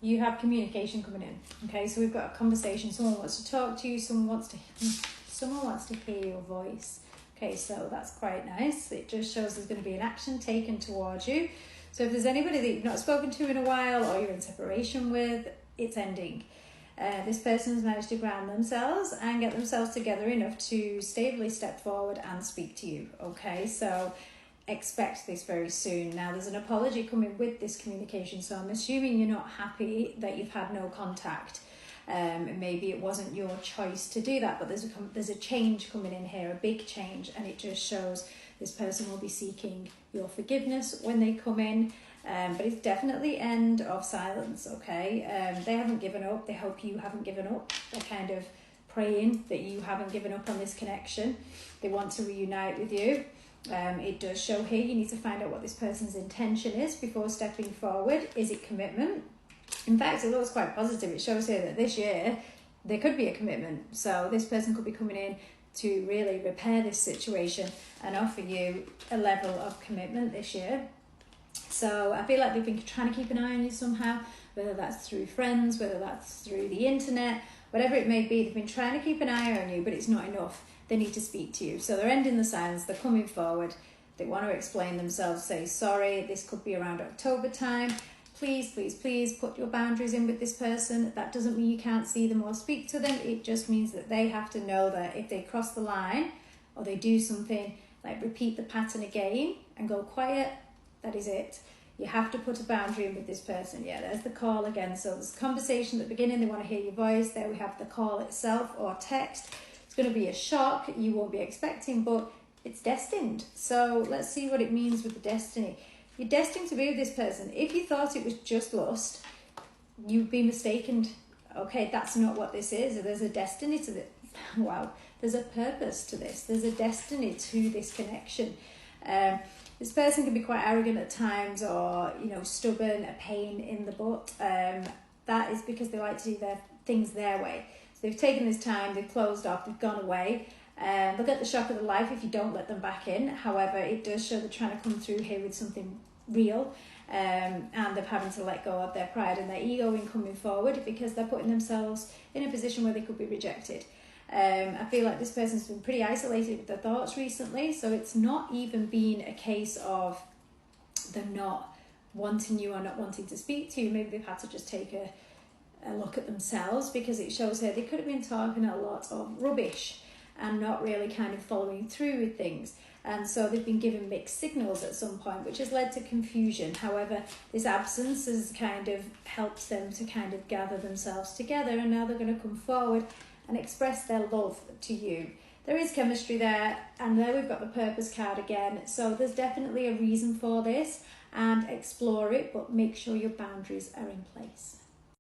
you have communication coming in. Okay, so we've got a conversation. Someone wants to talk to you. Someone wants to hear your voice. Okay, so that's quite nice. It just shows there's going to be an action taken towards you. So if there's anybody that you've not spoken to in a while or you're in separation with, it's ending. This person's managed to ground themselves and get themselves together enough to stably step forward and speak to you. Okay, so expect this very soon. Now, there's an apology coming with this communication, so I'm assuming you're not happy that you've had no contact. Maybe it wasn't your choice to do that, but there's a change coming in here, a big change, and it just shows this person will be seeking your forgiveness when they come in. But it's definitely end of silence, okay? They haven't given up. They hope you haven't given up. They're kind of praying that you haven't given up on this connection. They want to reunite with you. It does show here you need to find out what this person's intention is before stepping forward. Is it commitment? In fact, it looks quite positive. It shows here that this year there could be a commitment. So this person could be coming in to really repair this situation and offer you a level of commitment this year. So I feel like they've been trying to keep an eye on you somehow, whether that's through friends, whether that's through the internet, whatever it may be. They've been trying to keep an eye on you, but it's not enough. They need to speak to you. So they're ending the silence. They're coming forward. They want to explain themselves, say sorry. This could be around October time. Please, please, please put your boundaries in with this person. That doesn't mean you can't see them or speak to them. It just means that they have to know that if they cross the line or they do something like repeat the pattern again and go quiet, that is it. You have to put a boundary in with this person. Yeah, there's the call again. So there's conversation at the beginning. They want to hear your voice. There we have the call itself or text. It's going to be a shock you won't be expecting, but it's destined. So let's see what it means with the destiny. You're destined to be with this person. If you thought it was just lust, you've been mistaken. Okay, that's not what this is. There's a destiny to this. Wow, there's a purpose to this. There's a destiny to this connection. This person can be quite arrogant at times or, stubborn, a pain in the butt. That is because they like to do their things their way. So they've taken this time, they've closed off, they've gone away. They'll get the shock of their life if you don't let them back in. However, it does show they're trying to come through here with something real, and they're having to let go of their pride and their ego in coming forward because they're putting themselves in a position where they could be rejected. I feel like this person's been pretty isolated with their thoughts recently, so it's not even been a case of them not wanting you or not wanting to speak to you. Maybe they've had to just take a look at themselves, because it shows here they could have been talking a lot of rubbish and not really kind of following through with things. And so they've been given mixed signals at some point, which has led to confusion. However, this absence has kind of helped them to kind of gather themselves together, and now they're going to come forward and express their love to you. There is chemistry there, and there we've got the purpose card again. So there's definitely a reason for this, and explore it, but make sure your boundaries are in place.